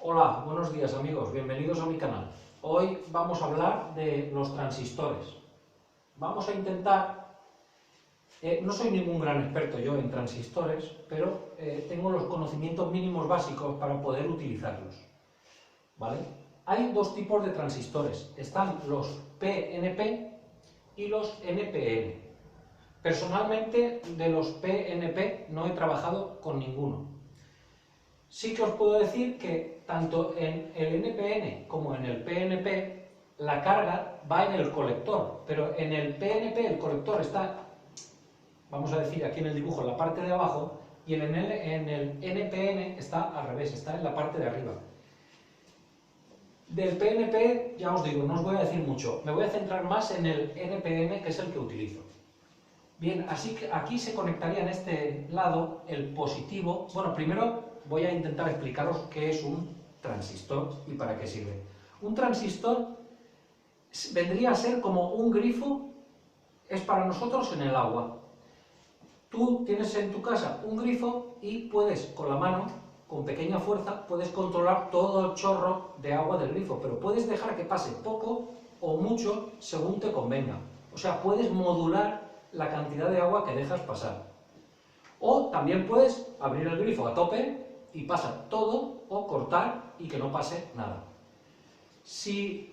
Hola, buenos días amigos, bienvenidos a mi canal. Hoy vamos a hablar de los transistores. Vamos a intentar, no soy ningún gran experto yo en transistores, pero tengo los conocimientos mínimos básicos para poder utilizarlos. ¿Vale? Hay dos tipos de transistores, están los PNP y los NPN. Personalmente de los PNP no he trabajado con ninguno. Sí que os puedo decir que tanto en el NPN como en el PNP la carga va en el colector, pero en el PNP el colector está, vamos a decir aquí en el dibujo, en la parte de abajo, y en el NPN está al revés, está en la parte de arriba. Del PNP, ya os digo, no os voy a decir mucho, me voy a centrar más en el NPN, que es el que utilizo. Bien, así que aquí se conectaría en este lado el positivo. Bueno, primero voy a intentar explicaros qué es un transistor y para qué sirve. Un transistor vendría a ser como un grifo, es para nosotros en el agua. Tú tienes en tu casa un grifo y puedes, con la mano, con pequeña fuerza, puedes controlar todo el chorro de agua del grifo, pero puedes dejar que pase poco o mucho según te convenga. O sea, puedes modular la cantidad de agua que dejas pasar. O también puedes abrir el grifo a tope y pasa todo, o cortar y que no pase nada. Si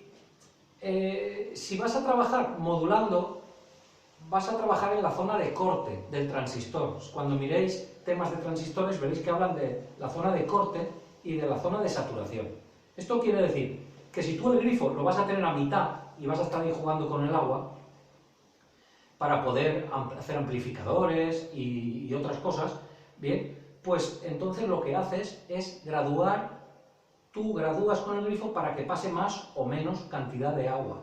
vas a trabajar modulando, vas a trabajar en la zona de corte del transistor. Cuando miréis temas de transistores veréis que hablan de la zona de corte y de la zona de saturación. Esto quiere decir que si tú el grifo lo vas a tener a mitad y vas a estar ahí jugando con el agua, para poder hacer amplificadores y otras cosas, bien, pues entonces lo que haces es graduar, tú gradúas con el grifo para que pase más o menos cantidad de agua.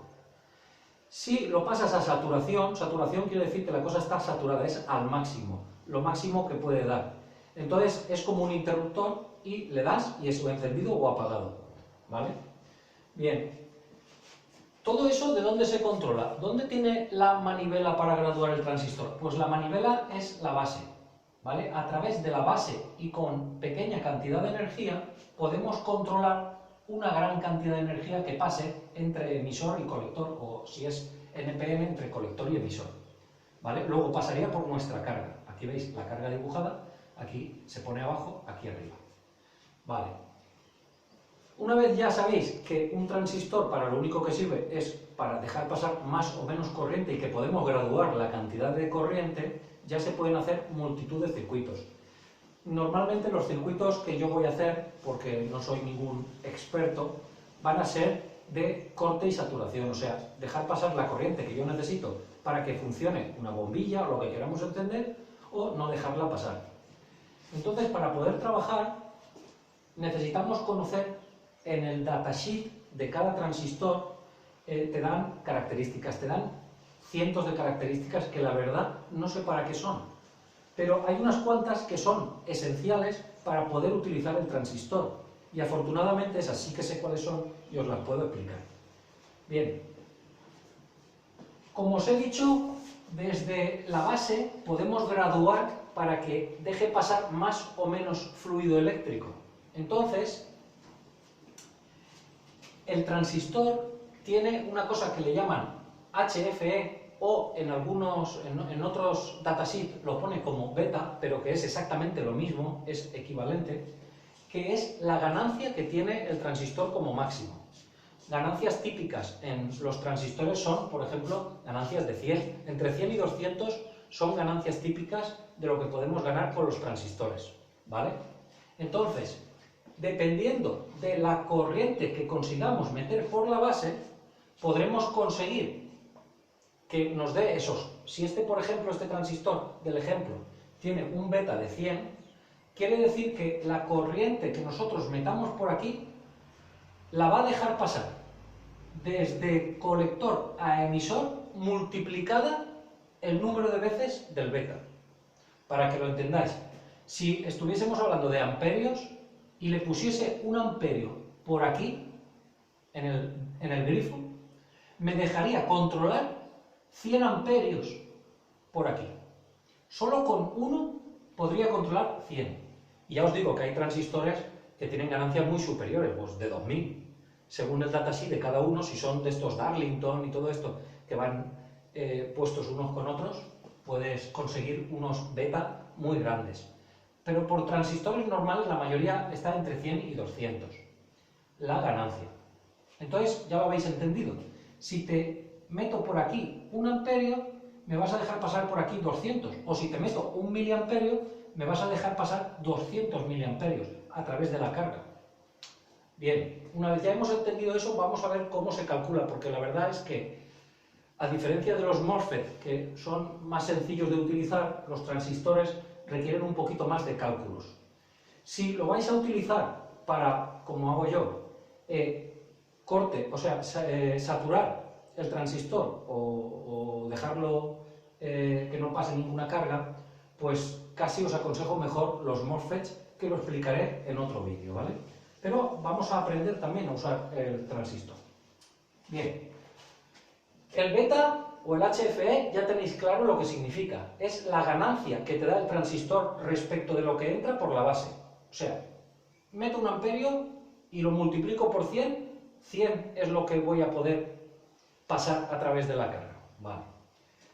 Si lo pasas a saturación, saturación quiere decir que la cosa está saturada, es al máximo, lo máximo que puede dar. Entonces es como un interruptor y le das y es o encendido o apagado, ¿vale? Bien. ¿Todo eso de dónde se controla? ¿Dónde tiene la manivela para graduar el transistor? Pues la manivela es la base, ¿vale? A través de la base y con pequeña cantidad de energía podemos controlar una gran cantidad de energía que pase entre emisor y colector, o si es NPN, entre colector y emisor, ¿vale? Luego pasaría por nuestra carga. Aquí veis la carga dibujada, aquí se pone abajo, aquí arriba, ¿vale? Una vez ya sabéis que un transistor para lo único que sirve es para dejar pasar más o menos corriente y que podemos graduar la cantidad de corriente, ya se pueden hacer multitud de circuitos. Normalmente los circuitos que yo voy a hacer, porque no soy ningún experto, van a ser de corte y saturación, o sea, dejar pasar la corriente que yo necesito para que funcione una bombilla o lo que queramos encender, o no dejarla pasar. Entonces, para poder trabajar, necesitamos conocer en el datasheet de cada transistor, te dan características, te dan cientos de características que la verdad no sé para qué son, pero hay unas cuantas que son esenciales para poder utilizar el transistor, y afortunadamente esas sí que sé cuáles son y os las puedo explicar. Bien, como os he dicho, desde la base podemos graduar para que deje pasar más o menos fluido eléctrico. Entonces, el transistor tiene una cosa que le llaman HFE, o en otros datasheets lo pone como beta, pero que es exactamente lo mismo, es equivalente, que es la ganancia que tiene el transistor como máximo. Ganancias típicas en los transistores son, por ejemplo, ganancias de 100. Entre 100 y 200 son ganancias típicas de lo que podemos ganar con los transistores, ¿vale? Entonces, dependiendo de la corriente que consigamos meter por la base, podremos conseguir que nos dé esos. Si por ejemplo, este transistor del ejemplo tiene un beta de 100, quiere decir que la corriente que nosotros metamos por aquí la va a dejar pasar desde colector a emisor multiplicada el número de veces del beta. Para que lo entendáis, si estuviésemos hablando de amperios y le pusiese un amperio por aquí, en el grifo, me dejaría controlar 100 amperios por aquí. Solo con uno podría controlar 100. Y ya os digo que hay transistores que tienen ganancias muy superiores, pues de 2000, según el datasheet de cada uno, si son de estos Darlington y todo esto, que van puestos unos con otros, puedes conseguir unos beta muy grandes. Pero por transistores normales la mayoría está entre 100 y 200, la ganancia. Entonces, ya lo habéis entendido. Si te meto por aquí 1 amperio, me vas a dejar pasar por aquí 200. O si te meto 1 miliamperio, me vas a dejar pasar 200 miliamperios a través de la carga. Bien, una vez ya hemos entendido eso, vamos a ver cómo se calcula, porque la verdad es que, a diferencia de los MOSFET, que son más sencillos de utilizar, los transistores requieren un poquito más de cálculos. Si lo vais a utilizar para, como hago yo, corte, o sea, saturar el transistor o dejarlo que no pase ninguna carga, pues casi os aconsejo mejor los MOSFETs, que lo explicaré en otro vídeo, ¿vale? Pero vamos a aprender también a usar el transistor. Bien, el beta o el HFE ya tenéis claro lo que significa. Es la ganancia que te da el transistor respecto de lo que entra por la base. O sea, meto 1 amperio y lo multiplico por 100, 100 es lo que voy a poder pasar a través de la carga. Vale.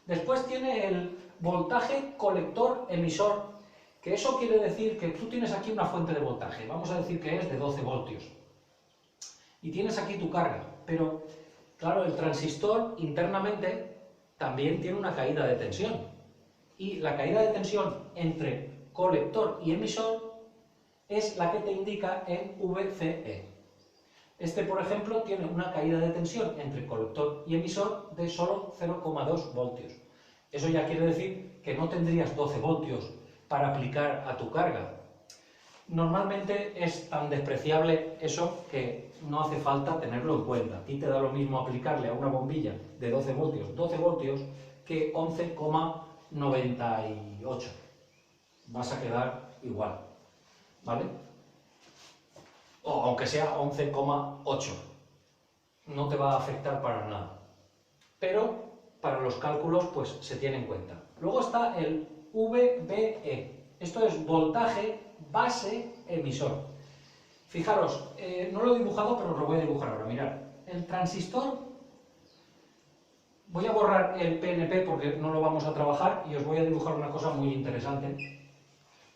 Después tiene el voltaje colector-emisor, que eso quiere decir que tú tienes aquí una fuente de voltaje, vamos a decir que es de 12 voltios, y tienes aquí tu carga, pero claro, el transistor internamente también tiene una caída de tensión, y la caída de tensión entre colector y emisor es la que te indica en VCE. Este, por ejemplo, tiene una caída de tensión entre colector y emisor de solo 0,2 voltios. Eso ya quiere decir que no tendrías 12 voltios para aplicar a tu carga. Normalmente es tan despreciable eso que no hace falta tenerlo en cuenta. A ti te da lo mismo aplicarle a una bombilla de 12 voltios que 11,98. Vas a quedar igual, ¿vale? O aunque sea 11,8, no te va a afectar para nada. Pero para los cálculos pues se tiene en cuenta. Luego está el VBE. Esto es voltaje base emisor. Fijaros, no lo he dibujado, pero os lo voy a dibujar ahora. Mirad, el transistor, voy a borrar el PNP porque no lo vamos a trabajar y os voy a dibujar una cosa muy interesante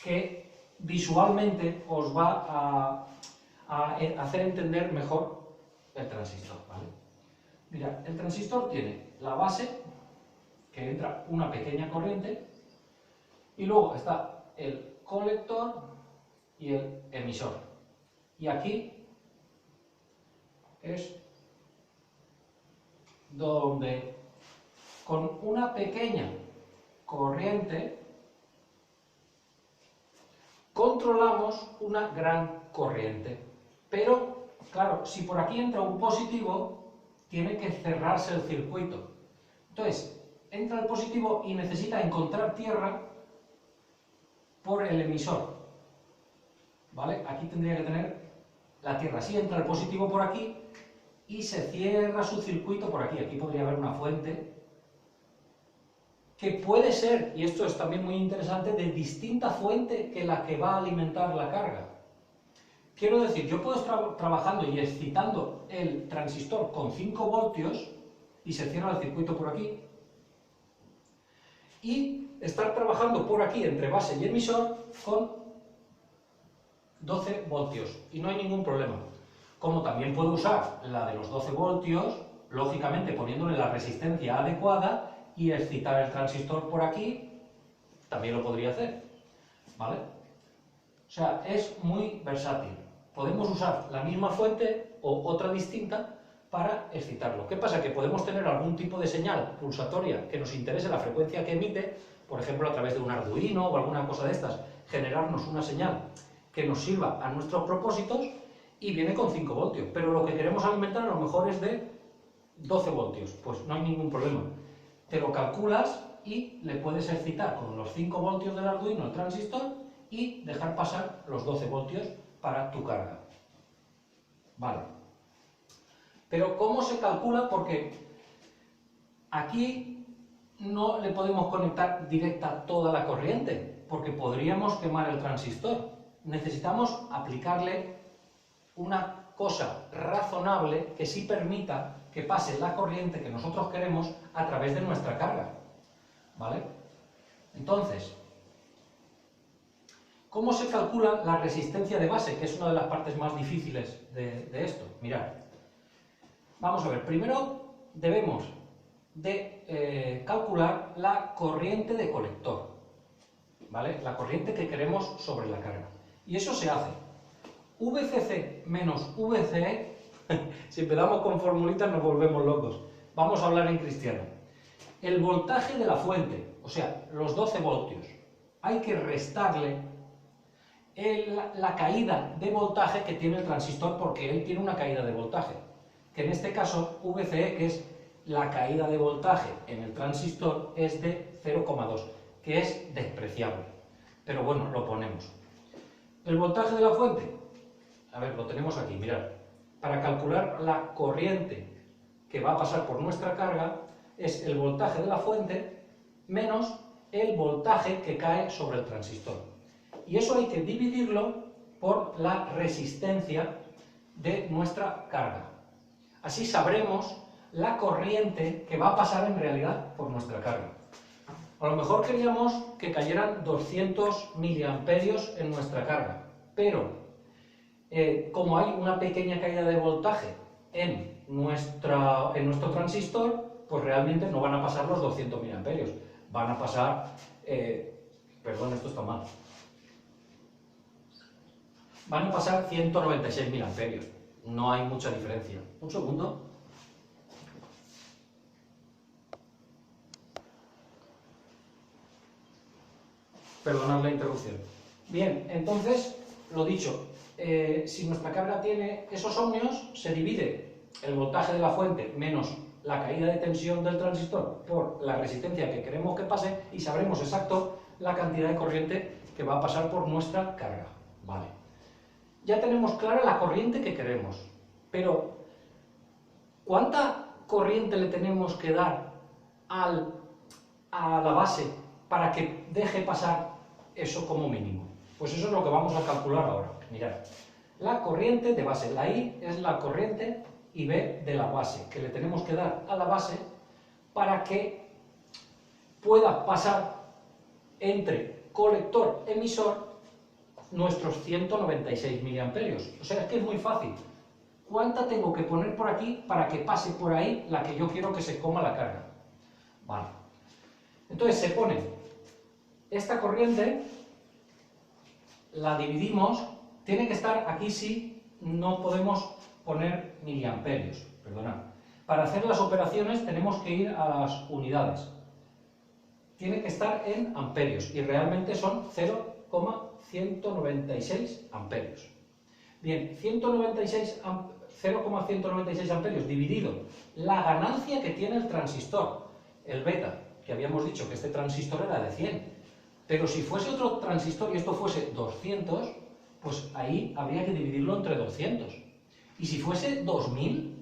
que visualmente os va a hacer entender mejor el transistor, ¿vale? Mirad, el transistor tiene la base, que entra una pequeña corriente, y luego está el colector y el emisor. Y aquí es donde con una pequeña corriente controlamos una gran corriente. Pero, claro, si por aquí entra un positivo, tiene que cerrarse el circuito. Entonces, entra el positivo y necesita encontrar tierra por el emisor, ¿vale? Aquí tendría que tener la tierra. Así entra el positivo por aquí y se cierra su circuito por aquí. Aquí podría haber una fuente que puede ser, y esto es también muy interesante, de distinta fuente que la que va a alimentar la carga. Quiero decir, yo puedo estar trabajando y excitando el transistor con 5 voltios y se cierra el circuito por aquí, y estar trabajando por aquí entre base y emisor con 12 voltios y no hay ningún problema. Como también puedo usar la de los 12 voltios, lógicamente poniéndole la resistencia adecuada y excitar el transistor por aquí, también lo podría hacer, ¿vale? O sea, es muy versátil. Podemos usar la misma fuente o otra distinta para excitarlo. ¿Qué pasa? Que podemos tener algún tipo de señal pulsatoria que nos interese la frecuencia que emite, por ejemplo a través de un Arduino o alguna cosa de estas, generarnos una señal que nos sirva a nuestros propósitos y viene con 5 voltios, pero lo que queremos alimentar a lo mejor es de 12 voltios, pues no hay ningún problema. Te lo calculas y le puedes excitar con los 5 voltios del Arduino el transistor y dejar pasar los 12 voltios para tu carga. Vale. Pero ¿cómo se calcula? Porque aquí no le podemos conectar directa toda la corriente, porque podríamos quemar el transistor. necesitamos aplicarle una cosa razonable que sí permita que pase la corriente que nosotros queremos a través de nuestra carga, ¿vale? Entonces, ¿cómo se calcula la resistencia de base? Que es una de las partes más difíciles de esto. Mirad, vamos a ver, primero debemos de calcular la corriente de colector, ¿vale? La corriente que queremos sobre la carga. Y eso se hace VCC menos VCE. Si empezamos con formulitas nos volvemos locos. Vamos a hablar en cristiano. El voltaje de la fuente, o sea, los 12 voltios, hay que restarle la caída de voltaje que tiene el transistor, porque él tiene una caída de voltaje, que en este caso VCE, que es la caída de voltaje en el transistor, es de 0,2, que es despreciable, pero bueno, lo ponemos. El voltaje de la fuente, a ver, lo tenemos aquí, mirad. Para calcular la corriente que va a pasar por nuestra carga, es el voltaje de la fuente menos el voltaje que cae sobre el transistor. Y eso hay que dividirlo por la resistencia de nuestra carga. Así sabremos la corriente que va a pasar en realidad por nuestra carga. A lo mejor queríamos que cayeran 200 miliamperios en nuestra carga, pero como hay una pequeña caída de voltaje en nuestro transistor, pues realmente no van a pasar los 200 miliamperios, van a pasar, perdón, esto está mal, van a pasar 196 miliamperios, no hay mucha diferencia. Un segundo. Perdonad la interrupción. Bien, entonces, lo dicho, si nuestra carga tiene esos ohmios, se divide el voltaje de la fuente menos la caída de tensión del transistor por la resistencia que queremos que pase y sabremos exacto la cantidad de corriente que va a pasar por nuestra carga. Vale. Ya tenemos clara la corriente que queremos, pero ¿cuánta corriente le tenemos que dar a la base para que deje pasar eso como mínimo? Pues eso es lo que vamos a calcular ahora. Mirad, la corriente de base, la I es la corriente y B de la base, que le tenemos que dar a la base para que pueda pasar entre colector-emisor nuestros 196 miliamperios. O sea, es que es muy fácil. ¿Cuánta tengo que poner por aquí para que pase por ahí la que yo quiero que se coma la carga? Vale. Entonces se pone esta corriente, la dividimos, tiene que estar aquí, sí, no podemos poner miliamperios, perdonad. Para hacer las operaciones tenemos que ir a las unidades. Tiene que estar en amperios y realmente son 0,196 amperios. Bien, 0,196 amperios dividido la ganancia que tiene el transistor, el beta, que habíamos dicho que este transistor era de 100. Pero si fuese otro transistor y esto fuese 200, pues ahí habría que dividirlo entre 200. Y si fuese 2000,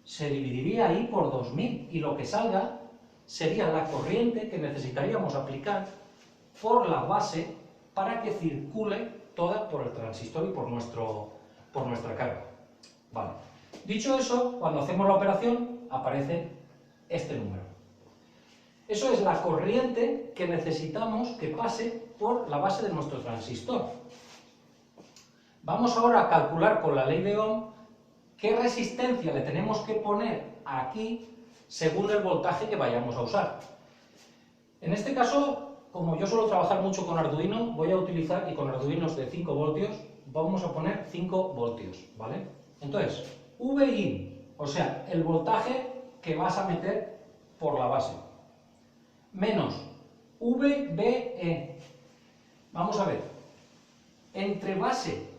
se dividiría ahí por 2000. Y lo que salga sería la corriente que necesitaríamos aplicar por la base para que circule toda por el transistor y por nuestra carga. Vale. Dicho eso, cuando hacemos la operación aparece este número. Eso es la corriente que necesitamos que pase por la base de nuestro transistor. Vamos ahora a calcular con la ley de Ohm qué resistencia le tenemos que poner aquí según el voltaje que vayamos a usar. En este caso, como yo suelo trabajar mucho con Arduino, voy a utilizar, y con Arduinos de 5 voltios, vamos a poner 5 voltios, ¿vale? Entonces, VIN, o sea, el voltaje que vas a meter por la base, menos VBE. Vamos a ver, entre base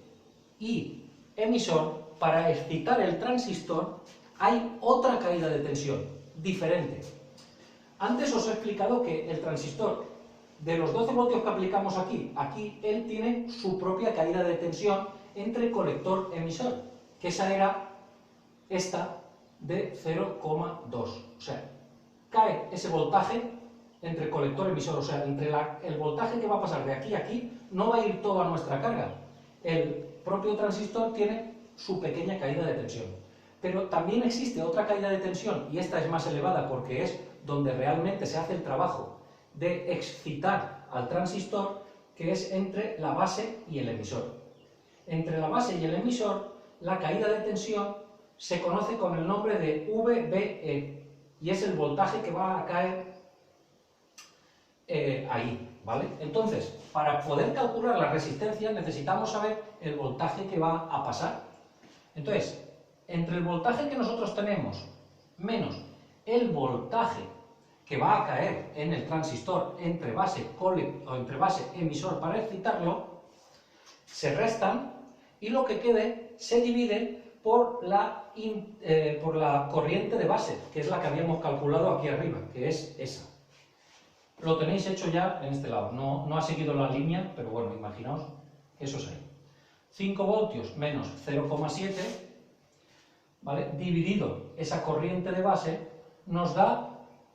y emisor, para excitar el transistor, hay otra caída de tensión, diferente. Antes os he explicado que el transistor, de los 12 voltios que aplicamos aquí, él tiene su propia caída de tensión entre colector-emisor, que esa era esta de 0,2. O sea, cae ese voltaje entre colector y emisor, o sea, entre el voltaje que va a pasar de aquí a aquí, no va a ir todo a nuestra carga. el propio transistor tiene su pequeña caída de tensión. Pero también existe otra caída de tensión, y esta es más elevada porque es donde realmente se hace el trabajo de excitar al transistor, que es entre la base y el emisor. Entre la base y el emisor, la caída de tensión se conoce con el nombre de VBE, y es el voltaje que va a caer ahí, ¿vale? Entonces, para poder calcular la resistencia necesitamos saber el voltaje que va a pasar. Entonces, entre el voltaje que nosotros tenemos menos el voltaje que va a caer en el transistor entre base emisor para excitarlo, se restan y lo que quede se divide por la corriente de base, que es la que habíamos calculado aquí arriba, que es esa. Lo tenéis hecho ya en este lado, no ha seguido la línea, pero bueno, imaginaos que eso es ahí. 5 voltios menos 0,7, ¿vale? Dividido esa corriente de base, nos da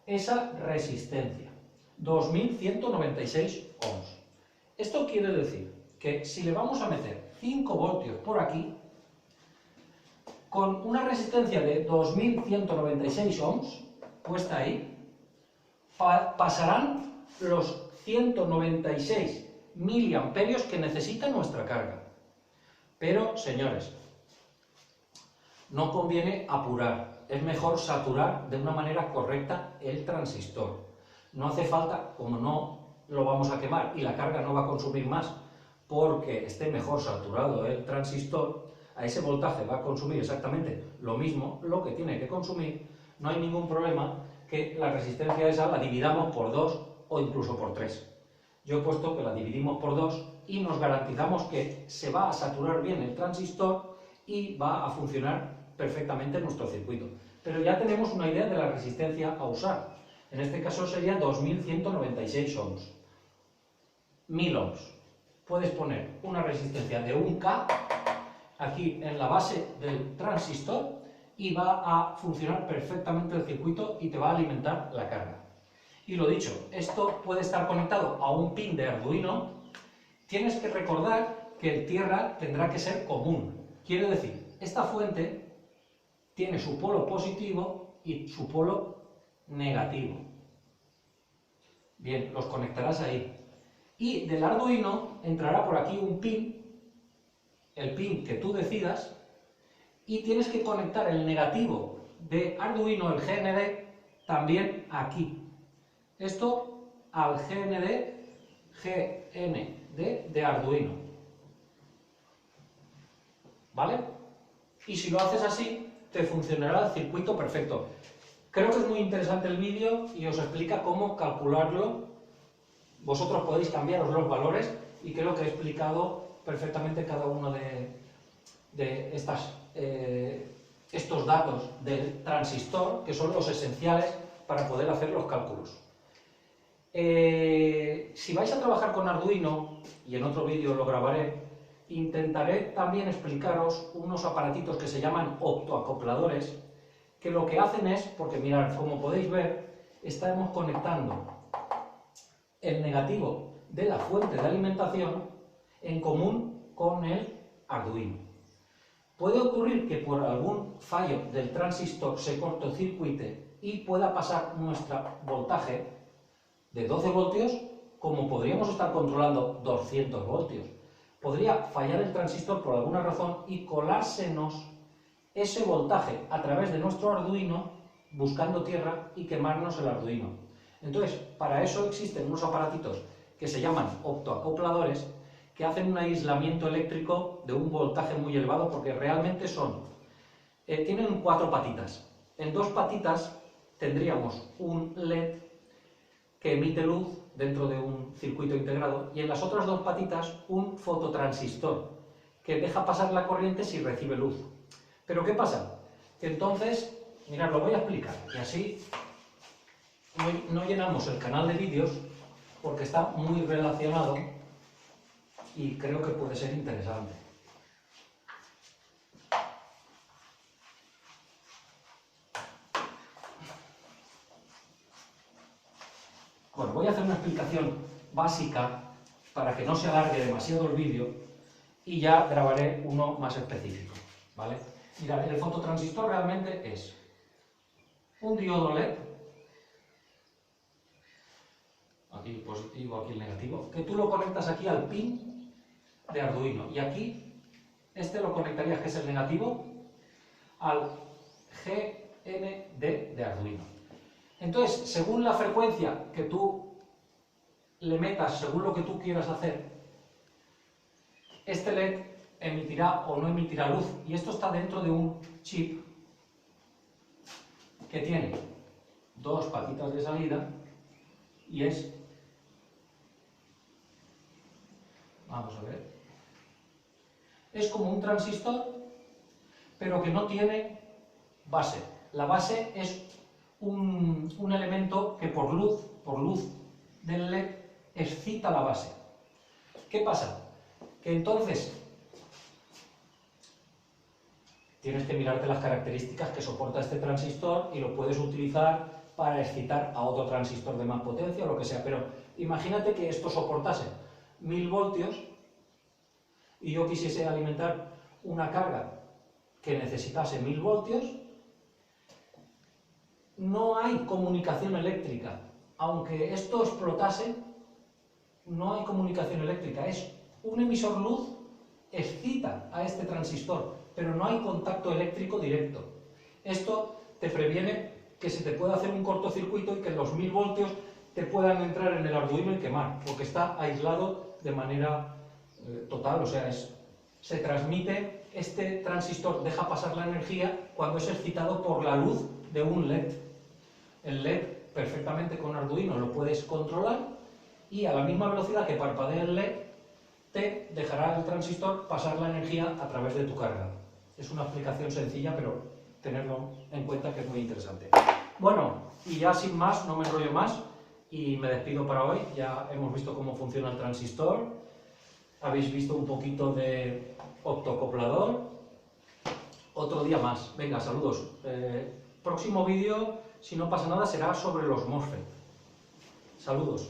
esa resistencia, 2196 ohms. Esto quiere decir que si le vamos a meter 5 voltios por aquí, con una resistencia de 2196 ohms, puesta ahí, pasarán los 196 miliamperios que necesita nuestra carga. Pero, señores, no conviene apurar, es mejor saturar de una manera correcta el transistor. No hace falta, como no lo vamos a quemar y la carga no va a consumir más porque esté mejor saturado el transistor, a ese voltaje va a consumir exactamente lo mismo, lo que tiene que consumir, no hay ningún problema que la resistencia esa la dividamos por 2 o incluso por 3. Yo he puesto que la dividimos por 2 y nos garantizamos que se va a saturar bien el transistor y va a funcionar perfectamente nuestro circuito. Pero ya tenemos una idea de la resistencia a usar. En este caso sería 2196 ohms. 1000 ohms. Puedes poner una resistencia de 1K aquí en la base del transistor y va a funcionar perfectamente el circuito y te va a alimentar la carga. Y lo dicho, esto puede estar conectado a un pin de Arduino. Tienes que recordar que el tierra tendrá que ser común. Quiere decir, esta fuente tiene su polo positivo y su polo negativo. Bien, los conectarás ahí. Y del Arduino entrará por aquí un pin, el pin que tú decidas, y tienes que conectar el negativo de Arduino, el GND, también aquí. Esto al GND de Arduino. ¿Vale? Y si lo haces así, te funcionará el circuito perfecto. Creo que es muy interesante el vídeo y os explica cómo calcularlo. Vosotros podéis cambiaros los valores y creo que he explicado perfectamente cada uno de estos datos del transistor, que son los esenciales para poder hacer los cálculos. Si vais a trabajar con Arduino, y en otro vídeo lo grabaré, intentaré también explicaros unos aparatitos que se llaman optoacopladores, que lo que hacen es, porque mirad, como podéis ver, estamos conectando el negativo de la fuente de alimentación en común con el Arduino. Puede ocurrir que por algún fallo del transistor se cortocircuite y pueda pasar nuestro voltaje de 12 voltios, como podríamos estar controlando 200 voltios. Podría fallar el transistor por alguna razón y colársenos ese voltaje a través de nuestro Arduino buscando tierra y quemarnos el Arduino. Entonces, para eso existen unos aparatitos que se llaman optoacopladores, que hacen un aislamiento eléctrico de un voltaje muy elevado, porque realmente tienen 4 patitas. En 2 patitas tendríamos un LED que emite luz dentro de un circuito integrado, y en las otras 2 patitas un fototransistor que deja pasar la corriente si recibe luz. Pero ¿qué pasa? Que entonces, mirad, lo voy a explicar, y así no llenamos el canal de vídeos, porque está muy relacionado y creo que puede ser interesante. Bueno, voy a hacer una explicación básica para que no se alargue demasiado el vídeo y ya grabaré uno más específico, ¿vale? Mirad, el fototransistor realmente es un diodo LED, aquí el positivo, aquí el negativo, que tú lo conectas aquí al pin de Arduino, y aquí este lo conectarías, que es el negativo, al GND de Arduino. Entonces, según la frecuencia que tú le metas, según lo que tú quieras hacer, este LED emitirá o no emitirá luz. Y esto está dentro de un chip que tiene dos patitas de salida y es... Vamos a ver. Es como un transistor, pero que no tiene base. La base es un elemento que por luz del LED excita la base. ¿Qué pasa? Que entonces tienes que mirarte las características que soporta este transistor y lo puedes utilizar para excitar a otro transistor de más potencia o lo que sea. Pero imagínate que esto soportase 1000 voltios y yo quisiese alimentar una carga que necesitase 1000 voltios. No hay comunicación eléctrica. Aunque esto explotase, no hay comunicación eléctrica. Es un emisor luz, excita a este transistor, pero no hay contacto eléctrico directo. Esto te previene que se te pueda hacer un cortocircuito y que los 1000 voltios te puedan entrar en el Arduino y quemar, porque está aislado de manera total, o sea, se transmite, este transistor deja pasar la energía cuando es excitado por la luz de un LED. El LED perfectamente con Arduino lo puedes controlar y a la misma velocidad que parpadea el LED te dejará el transistor pasar la energía a través de tu carga. Es una explicación sencilla, pero tenerlo en cuenta que es muy interesante. Bueno, y ya sin más, no me enrollo más y me despido para hoy. Ya hemos visto cómo funciona el transistor, habéis visto un poquito de optocoplador. Otro día más. Venga, saludos. Próximo vídeo, si no pasa nada, será sobre los MOSFET. Saludos.